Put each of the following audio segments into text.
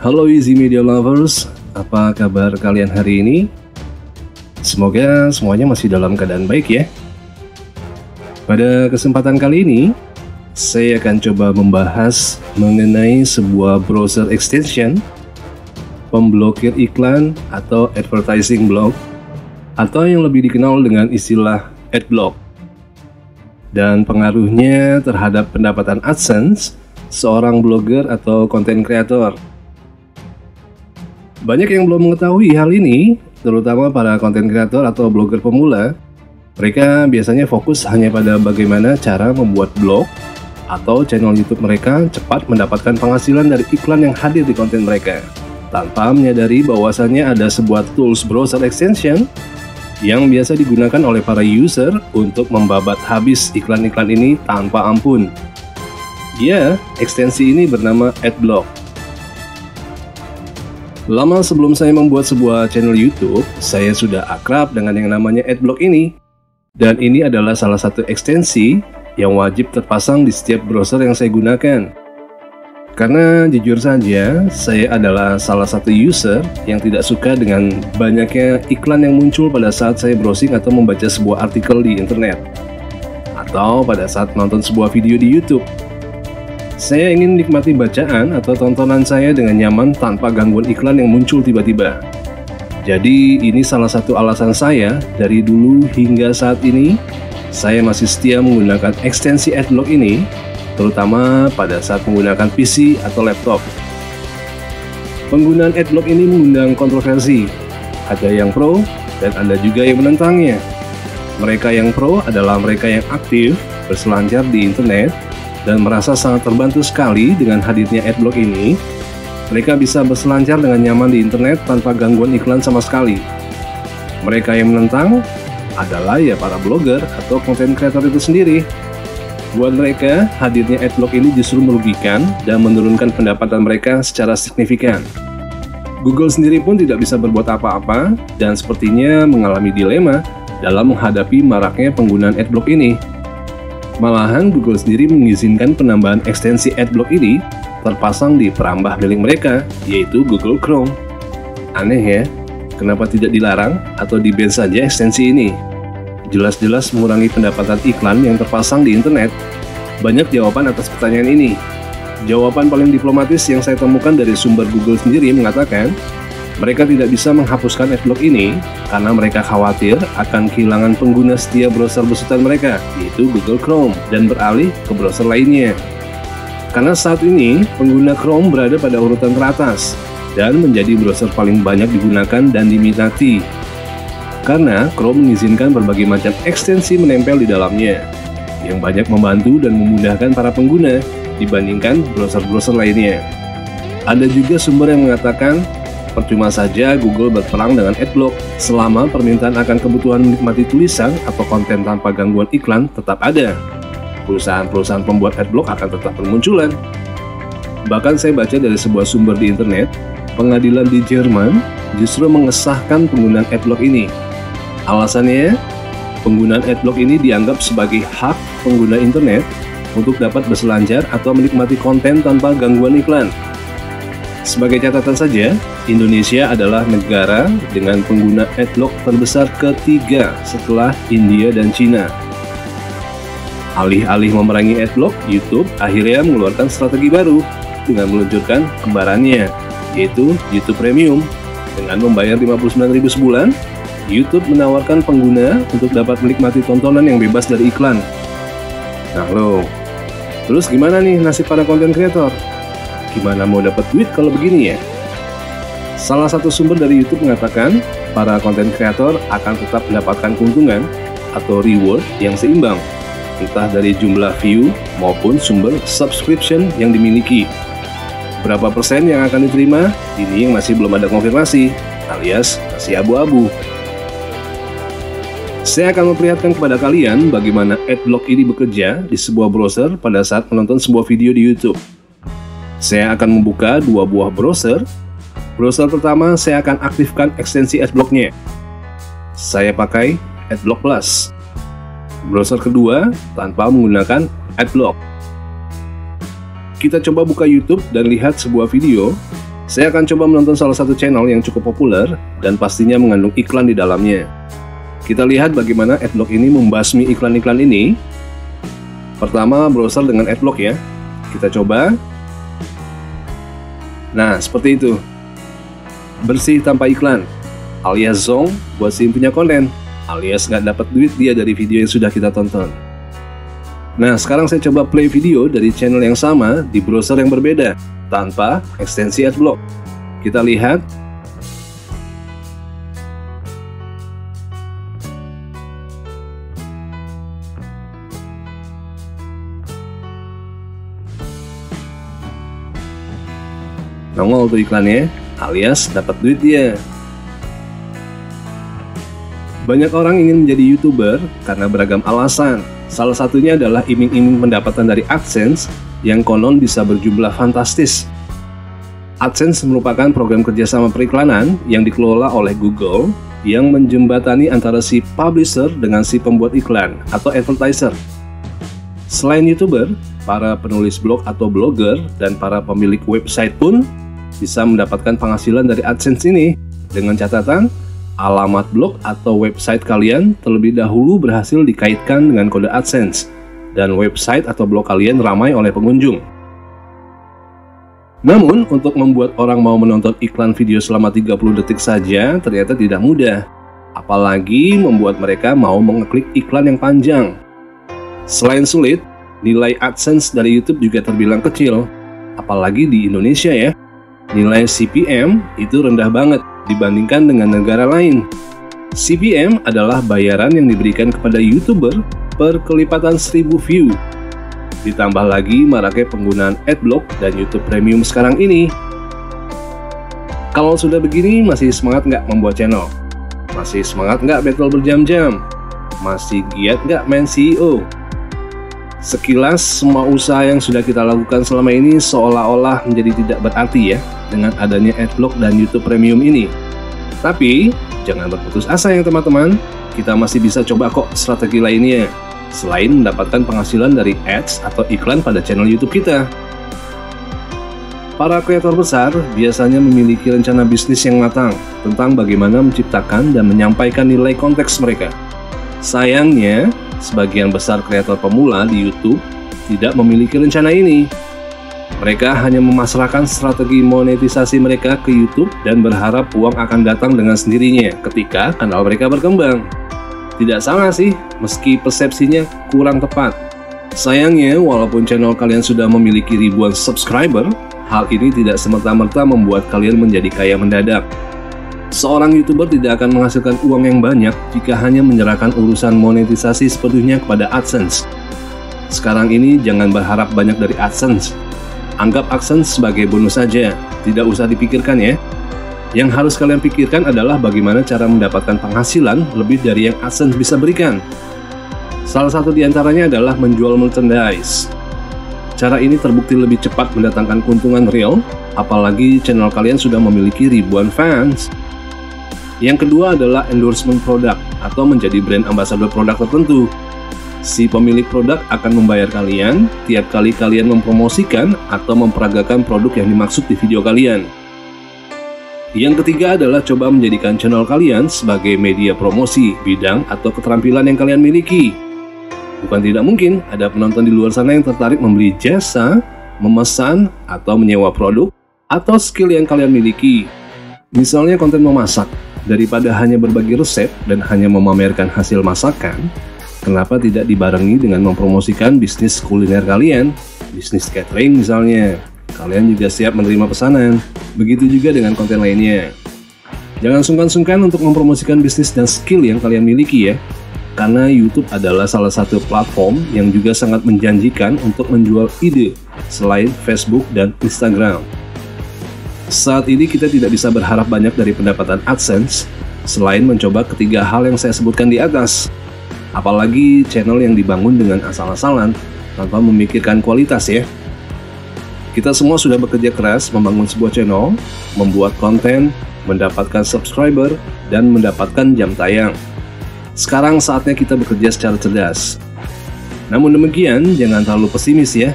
Halo Easy Media Lovers, apa kabar kalian hari ini? Semoga semuanya masih dalam keadaan baik ya. Pada kesempatan kali ini, saya akan coba membahas mengenai sebuah browser extension, pemblokir iklan atau advertising block, atau yang lebih dikenal dengan istilah adblock, dan pengaruhnya terhadap pendapatan AdSense seorang blogger atau content creator. Banyak yang belum mengetahui hal ini, terutama para content creator atau blogger pemula. Mereka biasanya fokus hanya pada bagaimana cara membuat blog atau channel YouTube mereka cepat mendapatkan penghasilan dari iklan yang hadir di konten mereka, tanpa menyadari bahwasannya ada sebuah tools browser extension yang biasa digunakan oleh para user untuk membabat habis iklan-iklan ini tanpa ampun. Ya, ekstensi ini bernama adblock. Lama sebelum saya membuat sebuah channel YouTube, saya sudah akrab dengan yang namanya adblock ini. Dan ini adalah salah satu ekstensi yang wajib terpasang di setiap browser yang saya gunakan. Karena jujur saja, saya adalah salah satu user yang tidak suka dengan banyaknya iklan yang muncul pada saat saya browsing atau membaca sebuah artikel di internet, atau pada saat menonton sebuah video di YouTube. Saya ingin nikmati bacaan atau tontonan saya dengan nyaman tanpa gangguan iklan yang muncul tiba-tiba. Jadi ini salah satu alasan saya dari dulu hingga saat ini, saya masih setia menggunakan ekstensi adblock ini, terutama pada saat menggunakan PC atau laptop. Penggunaan adblock ini mengundang kontroversi. Ada yang pro dan ada juga yang menentangnya. Mereka yang pro adalah mereka yang aktif berselancar di internet dan merasa sangat terbantu sekali dengan hadirnya adblock ini. Mereka bisa berselancar dengan nyaman di internet tanpa gangguan iklan sama sekali. Mereka yang menentang adalah ya para blogger atau content creator itu sendiri. Buat mereka, hadirnya adblock ini justru merugikan dan menurunkan pendapatan mereka secara signifikan. Google sendiri pun tidak bisa berbuat apa-apa dan sepertinya mengalami dilema dalam menghadapi maraknya penggunaan adblock ini. Malahan Google sendiri mengizinkan penambahan ekstensi adblock ini terpasang di perambah milik mereka, yaitu Google Chrome. Aneh ya, kenapa tidak dilarang atau di-ban saja ekstensi ini? Jelas-jelas mengurangi pendapatan iklan yang terpasang di internet. Banyak jawaban atas pertanyaan ini. Jawaban paling diplomatis yang saya temukan dari sumber Google sendiri mengatakan, mereka tidak bisa menghapuskan adblock ini karena mereka khawatir akan kehilangan pengguna setia browser besutan mereka, yaitu Google Chrome, dan beralih ke browser lainnya. Karena saat ini, pengguna Chrome berada pada urutan teratas dan menjadi browser paling banyak digunakan dan diminati. Karena Chrome mengizinkan berbagai macam ekstensi menempel di dalamnya, yang banyak membantu dan memudahkan para pengguna dibandingkan browser-browser lainnya. Ada juga sumber yang mengatakan, percuma saja Google berperang dengan adblock selama permintaan akan kebutuhan menikmati tulisan atau konten tanpa gangguan iklan tetap ada. Perusahaan-perusahaan pembuat adblock akan tetap bermunculan. Bahkan saya baca dari sebuah sumber di internet, pengadilan di Jerman justru mengesahkan penggunaan adblock ini. Alasannya, penggunaan adblock ini dianggap sebagai hak pengguna internet untuk dapat berselancar atau menikmati konten tanpa gangguan iklan. Sebagai catatan saja, Indonesia adalah negara dengan pengguna adblock terbesar ketiga setelah India dan Cina. Alih-alih memerangi adblock, YouTube akhirnya mengeluarkan strategi baru dengan meluncurkan kembarannya, yaitu YouTube Premium. Dengan membayar 59.000 sebulan, YouTube menawarkan pengguna untuk dapat menikmati tontonan yang bebas dari iklan. Nah lo, terus gimana nih nasib para content creator? Gimana mau dapat duit kalau begini ya? Salah satu sumber dari YouTube mengatakan, para content creator akan tetap mendapatkan keuntungan atau reward yang seimbang, entah dari jumlah view maupun sumber subscription yang dimiliki. Berapa persen yang akan diterima? Ini yang masih belum ada konfirmasi, alias masih abu-abu. Saya akan memperlihatkan kepada kalian bagaimana adblock ini bekerja di sebuah browser pada saat menonton sebuah video di YouTube. Saya akan membuka dua buah browser. Browser pertama saya akan aktifkan ekstensi adblocknya. Saya pakai Adblock Plus. Browser kedua tanpa menggunakan adblock. Kita coba buka YouTube dan lihat sebuah video. Saya akan coba menonton salah satu channel yang cukup populer dan pastinya mengandung iklan di dalamnya. Kita lihat bagaimana adblock ini membasmi iklan-iklan ini. Pertama, browser dengan adblock ya. Kita coba. Nah, seperti itu. Bersih tanpa iklan, alias zonk buat si punya konten, alias nggak dapat duit dia dari video yang sudah kita tonton. Nah, sekarang saya coba play video dari channel yang sama di browser yang berbeda, tanpa ekstensi adblock. Kita lihat. Nongol tuh iklannya, alias dapat duit dia. Banyak orang ingin menjadi YouTuber karena beragam alasan. Salah satunya adalah iming-iming pendapatan dari AdSense yang konon bisa berjumlah fantastis. AdSense merupakan program kerjasama periklanan yang dikelola oleh Google yang menjembatani antara si publisher dengan si pembuat iklan atau advertiser. Selain YouTuber, para penulis blog atau blogger dan para pemilik website pun bisa mendapatkan penghasilan dari AdSense ini dengan catatan alamat blog atau website kalian terlebih dahulu berhasil dikaitkan dengan kode AdSense dan website atau blog kalian ramai oleh pengunjung. Namun, untuk membuat orang mau menonton iklan video selama 30 detik saja ternyata tidak mudah, apalagi membuat mereka mau mengeklik iklan yang panjang. Selain sulit, nilai AdSense dari YouTube juga terbilang kecil, apalagi di Indonesia ya. Nilai CPM itu rendah banget dibandingkan dengan negara lain. CPM adalah bayaran yang diberikan kepada YouTuber per kelipatan 1000 view. Ditambah lagi maraknya penggunaan adblock dan YouTube Premium sekarang ini. Kalau sudah begini, masih semangat nggak membuat channel? Masih semangat nggak battle berjam-jam? Masih giat nggak main CEO? Sekilas, semua usaha yang sudah kita lakukan selama ini seolah-olah menjadi tidak berarti ya, dengan adanya adblock dan YouTube Premium ini. Tapi, jangan berputus asa ya teman-teman, kita masih bisa coba kok strategi lainnya, selain mendapatkan penghasilan dari ads atau iklan pada channel YouTube kita. Para kreator besar biasanya memiliki rencana bisnis yang matang tentang bagaimana menciptakan dan menyampaikan nilai konteks mereka. Sayangnya, sebagian besar kreator pemula di YouTube tidak memiliki rencana ini. Mereka hanya memasrahkan strategi monetisasi mereka ke YouTube dan berharap uang akan datang dengan sendirinya ketika kanal mereka berkembang. Tidak salah sih, meski persepsinya kurang tepat. Sayangnya, walaupun channel kalian sudah memiliki ribuan subscriber, hal ini tidak semerta-merta membuat kalian menjadi kaya mendadak. Seorang YouTuber tidak akan menghasilkan uang yang banyak jika hanya menyerahkan urusan monetisasi sepenuhnya kepada AdSense. Sekarang ini jangan berharap banyak dari AdSense. Anggap AdSense sebagai bonus saja, tidak usah dipikirkan ya. Yang harus kalian pikirkan adalah bagaimana cara mendapatkan penghasilan lebih dari yang AdSense bisa berikan. Salah satu di antaranya adalah menjual merchandise. Cara ini terbukti lebih cepat mendatangkan keuntungan real, apalagi channel kalian sudah memiliki ribuan fans. Yang kedua adalah endorsement produk atau menjadi brand ambassador produk tertentu. Si pemilik produk akan membayar kalian tiap kali kalian mempromosikan atau memperagakan produk yang dimaksud di video kalian. Yang ketiga adalah coba menjadikan channel kalian sebagai media promosi bidang atau keterampilan yang kalian miliki. Bukan tidak mungkin ada penonton di luar sana yang tertarik membeli jasa, memesan, atau menyewa produk atau skill yang kalian miliki. Misalnya konten memasak. Daripada hanya berbagi resep dan hanya memamerkan hasil masakan, kenapa tidak dibarengi dengan mempromosikan bisnis kuliner kalian, bisnis catering misalnya. Kalian juga siap menerima pesanan. Begitu juga dengan konten lainnya. Jangan sungkan-sungkan untuk mempromosikan bisnis dan skill yang kalian miliki ya. Karena YouTube adalah salah satu platform yang juga sangat menjanjikan untuk menjual ide selain Facebook dan Instagram. Saat ini kita tidak bisa berharap banyak dari pendapatan AdSense selain mencoba ketiga hal yang saya sebutkan di atas. Apalagi channel yang dibangun dengan asal-asalan tanpa memikirkan kualitas ya. Kita semua sudah bekerja keras membangun sebuah channel, membuat konten, mendapatkan subscriber, dan mendapatkan jam tayang. Sekarang saatnya kita bekerja secara cerdas. Namun demikian, jangan terlalu pesimis ya.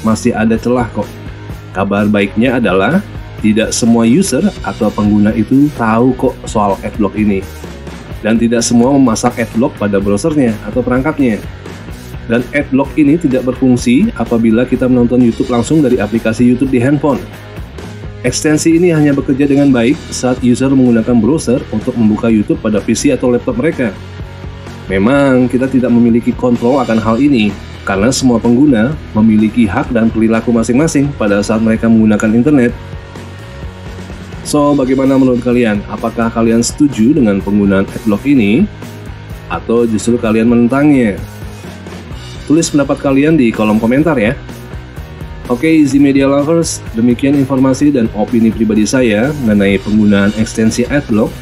Masih ada celah kok. Kabar baiknya adalah tidak semua user atau pengguna itu tahu kok soal adblock ini. Dan tidak semua memasang adblock pada browsernya atau perangkatnya. Dan adblock ini tidak berfungsi apabila kita menonton YouTube langsung dari aplikasi YouTube di handphone. Ekstensi ini hanya bekerja dengan baik saat user menggunakan browser untuk membuka YouTube pada PC atau laptop mereka. Memang kita tidak memiliki kontrol akan hal ini, karena semua pengguna memiliki hak dan perilaku masing-masing pada saat mereka menggunakan internet. So, bagaimana menurut kalian? Apakah kalian setuju dengan penggunaan adblock ini? Atau justru kalian menentangnya? Tulis pendapat kalian di kolom komentar ya. Oke, Easy Media Lovers, demikian informasi dan opini pribadi saya mengenai penggunaan ekstensi adblock,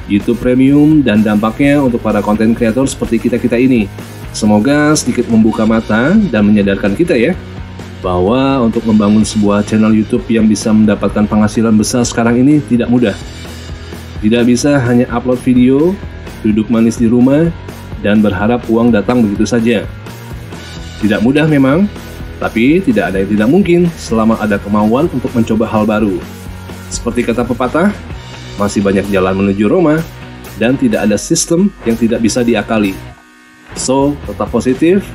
YouTube Premium, dan dampaknya untuk para konten kreator seperti kita-kita ini. Semoga sedikit membuka mata dan menyadarkan kita ya, bahwa untuk membangun sebuah channel YouTube yang bisa mendapatkan penghasilan besar sekarang ini tidak mudah. Tidak bisa hanya upload video, duduk manis di rumah, dan berharap uang datang begitu saja. Tidak mudah memang, tapi tidak ada yang tidak mungkin selama ada kemauan untuk mencoba hal baru. Seperti kata pepatah, masih banyak jalan menuju Roma, dan tidak ada sistem yang tidak bisa diakali. So, tetap positif,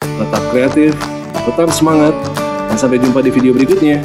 tetap kreatif, tetap semangat, dan sampai jumpa di video berikutnya.